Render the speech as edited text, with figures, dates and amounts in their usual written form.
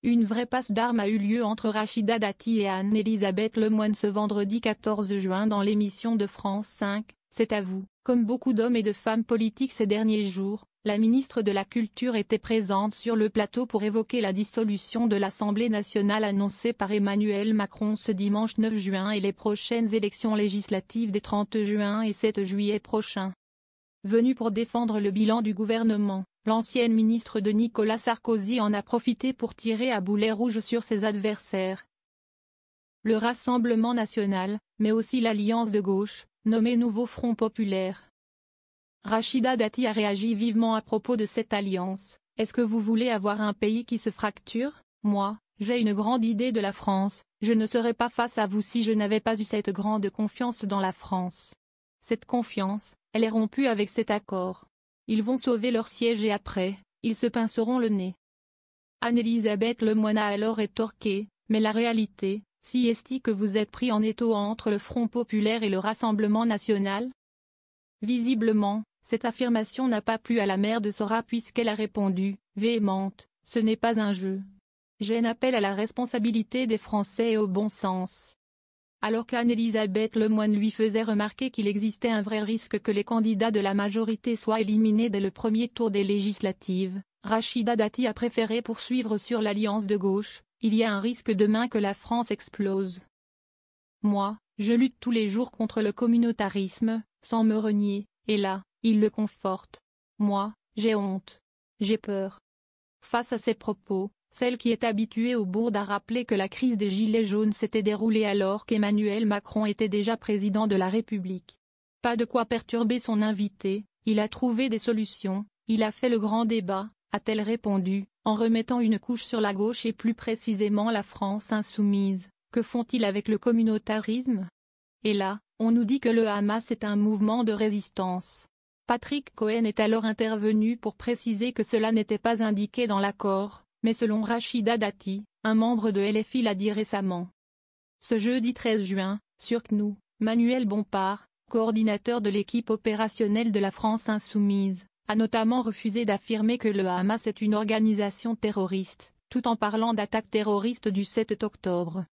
Une vraie passe d'armes a eu lieu entre Rachida Dati et Anne-Elisabeth Lemoine ce vendredi 14 juin dans l'émission de France 5, C'est à vous. Comme beaucoup d'hommes et de femmes politiques ces derniers jours, la ministre de la Culture était présente sur le plateau pour évoquer la dissolution de l'Assemblée nationale annoncée par Emmanuel Macron ce dimanche 9 juin et les prochaines élections législatives des 30 juin et 7 juillet prochains. Venue pour défendre le bilan du gouvernement, l'ancienne ministre de Nicolas Sarkozy en a profité pour tirer à boulet rouge sur ses adversaires. Le Rassemblement national, mais aussi l'Alliance de gauche, nommée Nouveau Front populaire. Rachida Dati a réagi vivement à propos de cette alliance. Est-ce que vous voulez avoir un pays qui se fracture? Moi, j'ai une grande idée de la France, je ne serais pas face à vous si je n'avais pas eu cette grande confiance dans la France. Cette confiance, elle est rompue avec cet accord. Ils vont sauver leur siège et après, ils se pinceront le nez. Anne-Elisabeth Lemoine a alors rétorqué, mais la réalité, si est-il que vous êtes pris en étau entre le Front populaire et le Rassemblement national? Visiblement, cette affirmation n'a pas plu à la maire de Sora puisqu'elle a répondu, véhémente, ce n'est pas un jeu. J'ai un appel à la responsabilité des Français et au bon sens. Alors qu'Anne-Elisabeth Lemoine lui faisait remarquer qu'il existait un vrai risque que les candidats de la majorité soient éliminés dès le premier tour des législatives, Rachida Dati a préféré poursuivre sur l'alliance de gauche, il y a un risque demain que la France explose. Moi, je lutte tous les jours contre le communautarisme, sans me renier, et là, il le conforte. Moi, j'ai honte. J'ai peur. Face à ces propos, celle qui est habituée aux bourdes a rappelé que la crise des Gilets jaunes s'était déroulée alors qu'Emmanuel Macron était déjà président de la République. Pas de quoi perturber son invité, il a trouvé des solutions, il a fait le grand débat, a-t-elle répondu, en remettant une couche sur la gauche et plus précisément la France insoumise. Que font-ils avec le communautarisme? Et là, on nous dit que le Hamas est un mouvement de résistance. Patrick Cohen est alors intervenu pour préciser que cela n'était pas indiqué dans l'accord, mais selon Rachida Dati, un membre de LFI l'a dit récemment. Ce jeudi 13 juin, sur CNews, Manuel Bompard, coordinateur de l'équipe opérationnelle de la France insoumise, a notamment refusé d'affirmer que le Hamas est une organisation terroriste, tout en parlant d'attaque terroriste du 7 octobre.